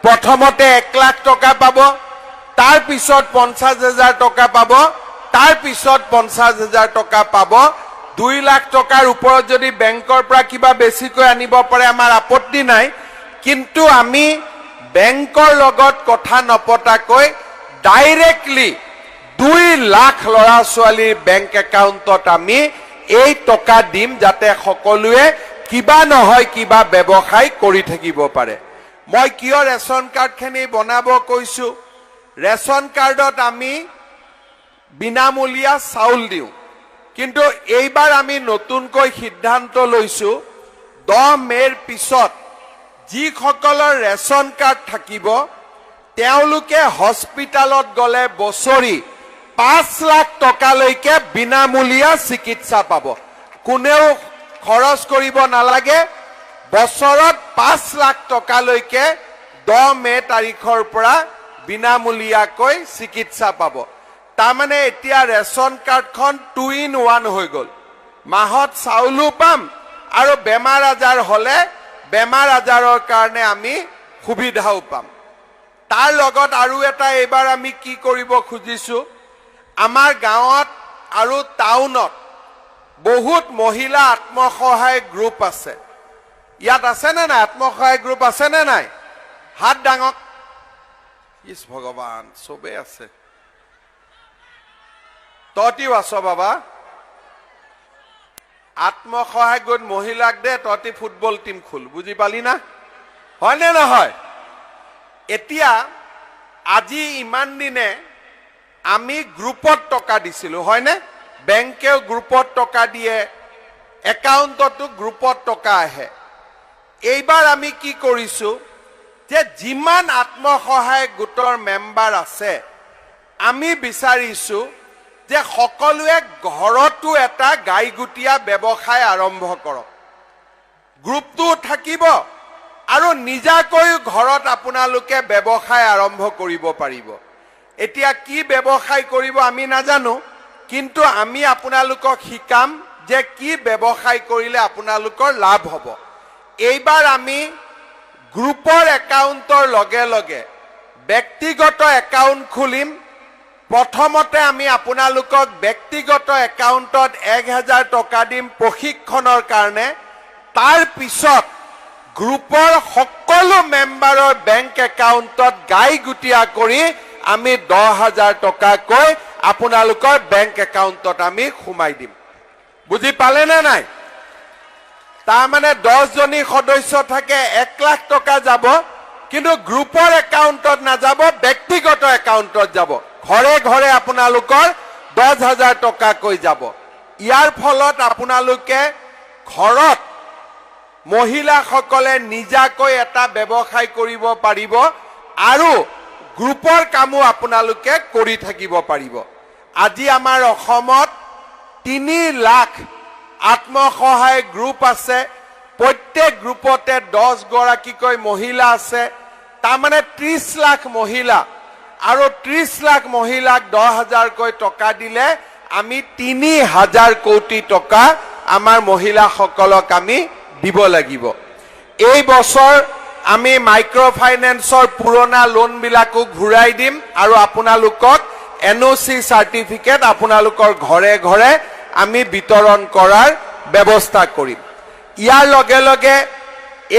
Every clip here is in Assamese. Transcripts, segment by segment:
প্ৰথমতে 1 লাখ টকা পাব, তাৰ পিছত 50,000 টকা পাব, তাৰ পিছত 50,000 টকা পাব। 2 লাখ টকাৰ ওপৰত যদি বেংকৰ পৰা কিবা বেছিকৈ আনিব পাৰে আমাৰ আপত্তি নাই, কিন্তু আমি বেংকৰ লগত কথা নপতাকৈ ডাইৰেক্টলি 2 লাখ ল'ৰা ছোৱালীৰ বেংক একাউণ্টত আমি এই টকা দিম, যাতে সকলোৱে কিবা নহয় কিবা ব্যৱসায় কৰি থাকিব পাৰে। মই কিয় ৰেচন কাৰ্ডখিনি বনাব কৈছো, ৰেচন কাৰ্ডত আমি বিনামূলীয়া চাউল দিওঁ, কিন্তু এইবাৰ আমি নতুনকৈ সিদ্ধান্ত লৈছো 10 মেৰ পিছত যিসকলৰ ৰেচন কাৰ্ড থাকিব তেওঁলোকে হস্পিটালত গলে বছৰি 5 লাখ টকালৈকে বিনামূলীয়া চিকিৎসা পাব। কোনেও খৰচ কৰিব নালাগে। বছৰত 5 লাখ টকালৈকে 10 মে তাৰিখৰ পৰা বিনামূলীয়াকৈ চিকিৎসা পাব। তাৰমানে এতিয়া ৰেচন কাৰ্ডখন 2 in 1 হৈ গ'ল। মাহত চাউলো পাম আৰু বেমাৰ আজাৰ হলে বেমাৰ আজাৰৰ কাৰণে আমি সুবিধাও পাম। তাৰ লগত আৰু এটা এইবাৰ আমি কি কৰিব খুজিছো, আমাৰ গাঁৱত আৰু টাউনত বহুত মহিলা আত্মসহায়ক গ্ৰুপ আছে। ইয়াত আছে নে নাই? আত্মসহায়ক গ্ৰুপ আছে নে নাই? হাত ডাঙক। ইছ ভগৱান, চবে আছে। তহঁতিও আছ বাবা। আত্মসহায়ক গোট মহিলাক দে, তহঁতি ফুটবল টিম খোল। বুজি পালি না? হয় নে নহয়? এতিয়া আজি ইমান দিনে আমি গ্ৰুপত টকা দিছিলো, হয়নে? বেংকেও গ্ৰুপত টকা দিয়ে, একাউণ্টতো গ্ৰুপত টকা আহে। এইবাৰ আমি কি কৰিছো যে যিমান আত্মসহায়ক গোটৰ মেম্বাৰ আছে আমি বিচাৰিছো যে সকলোৱে ঘৰতো এটা গাইগুটীয়া ব্যৱসায় আৰম্ভ কৰক। গ্ৰুপটো থাকিব আৰু নিজাকৈ ঘৰত আপোনালোকে ব্যৱসায় আৰম্ভ কৰিব পাৰিব। এতিয়া কি ব্যৱসায় কৰিব আমি নাজানো, কিন্তু আমি আপোনালোকক শিকাম যে কি ব্যৱসায় কৰিলে আপোনালোকৰ লাভ হ'ব। এইবাৰ আমি গ্ৰুপৰ একাউণ্টৰ লগে লগে ব্যক্তিগত একাউণ্ট খুলিম। প্ৰথমতে আমি আপোনালোকক ব্যক্তিগত একাউণ্টত 1000 টকা দিম প্ৰশিক্ষণৰ কাৰণে। তাৰ পিছত গ্ৰুপৰ সকলো মেম্বাৰৰ বেংক একাউণ্টত গাইগুটীয়া কৰি আমি 10,000 টকাকৈ আপোনালোকৰ বেংক একাউণ্টত আমি সোমাই দিম। বুজি পালে নে নাই? তাৰমানে 10 জনী সদস্য থাকে, 1 লাখ টকা যাব, কিন্তু গ্ৰুপৰ একাউণ্টত নাযাব, ব্যক্তিগত একাউণ্টত যাব। ঘৰে ঘৰে আপোনালোকৰ 10,000 টকাকৈ যাব। ইয়াৰ ফলত আপোনালোকে ঘৰত মহিলাসকলে নিজাকৈ এটা ব্যৱসায় কৰিব পাৰিব আৰু গ্ৰুপৰ কামো আপোনালোকে কৰি থাকিব পাৰিব। আজি আমাৰ অসমত 3 লাখ আত্মসহায়ক গ্ৰুপ আছে। প্ৰত্যেক গ্ৰুপতে 10 গৰাকীকৈ মহিলা আছে। তাৰমানে 30 লাখ মহিলা, আৰু 30 লাখ মহিলাক 10,000কৈ টকা দিলে আমি 3,000 কোটি টকা আমাৰ মহিলাসকলক আমি দিব লাগিব। এই বছৰ আমি মাইক্ৰ' ফাইনেন্সৰ পুৰণা লোনবিলাকো ঘূৰাই দিম আৰু আপোনালোকক NOC চাৰ্টিফিকেট আপোনালোকৰ ঘৰে ঘৰে আমি বিতৰণ কৰাৰ ব্যৱস্থা কৰিম। ইয়াৰ লগে লগে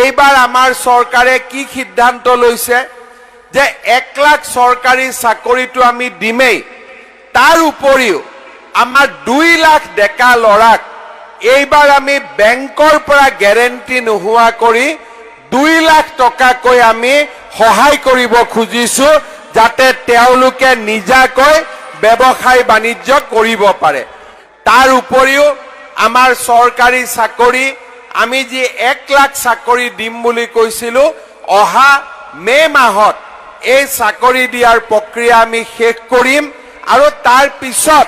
এইবাৰ আমাৰ চৰকাৰে কি সিদ্ধান্ত লৈছে যে 1 লাখ চৰকাৰী চাকৰিটো আমি দিমেই, তাৰ উপৰিও আমাৰ 2 লাখ ডেকা ল'ৰাক এইবাৰ আমি বেংকৰ পৰা গ্যাৰেণ্টি নোহোৱা কৰি 2 লাখ টকাকৈ আমি সহায় কৰিব খুজিছো, যাতে তেওঁলোকে নিজাকৈ ব্যৱসায় বাণিজ্য কৰিব পাৰে। তাৰ উপৰিও আমাৰ চৰকাৰী চাকৰি আমি যি 1 লাখ চাকৰি দিম বুলি কৈছিলো, অহা মে মাহত এই চাকৰি দিয়াৰ প্ৰক্ৰিয়া আমি শেষ কৰিম আৰু তাৰ পিছত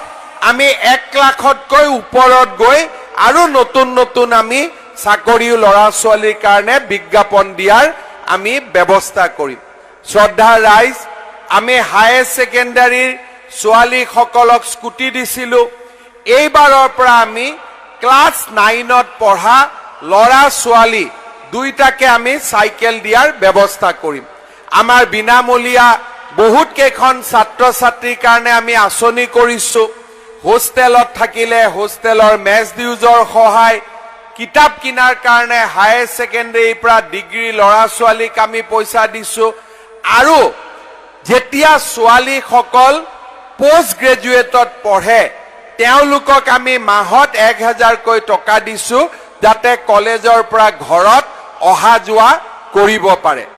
আমি 1 লাখতকৈ ওপৰত গৈ আৰু নতুন নতুন আমি চাকৰি ল'ৰা ছোৱালীৰ কাৰণে বিজ্ঞাপন দিয়াৰ আমি ব্যৱস্থা কৰিম। শ্ৰদ্ধা ৰাইজ, আমি হায়াৰ ছেকেণ্ডাৰীৰ ছোৱালীসকলক স্কুটি দিছিলো। এইবাৰৰ পৰা আমি ক্লাছ 9ত পঢ়া ল'ৰা ছোৱালী দুইটাকে আমি চাইকেল দিয়াৰ ব্যৱস্থা কৰিম। আমাৰ বিনামূলীয়া বহুত কেইখন ছাত্ৰ ছাত্ৰীৰ কাৰণে আমি আঁচনি কৰিছো হোষ্টেলত থাকিলে হোষ্টেলৰ মেছ ডিউজৰ সহায় কিতাপ কিনাৰ কাৰণে হায়াৰ ছেকেণ্ডাৰীৰ পৰা ডিগ্ৰী ল'ৰা ছোৱালীক আমি পইচা দিছো আৰু যেতিয়া ছোৱালীসকল পোষ্ট গ্ৰেজুৱেটত পঢ়ে তেওঁলোকক আমি মাহত 1000কৈ টকা দিছো যাতে কলেজৰ পৰা ঘৰত অহা যোৱা কৰিব পাৰে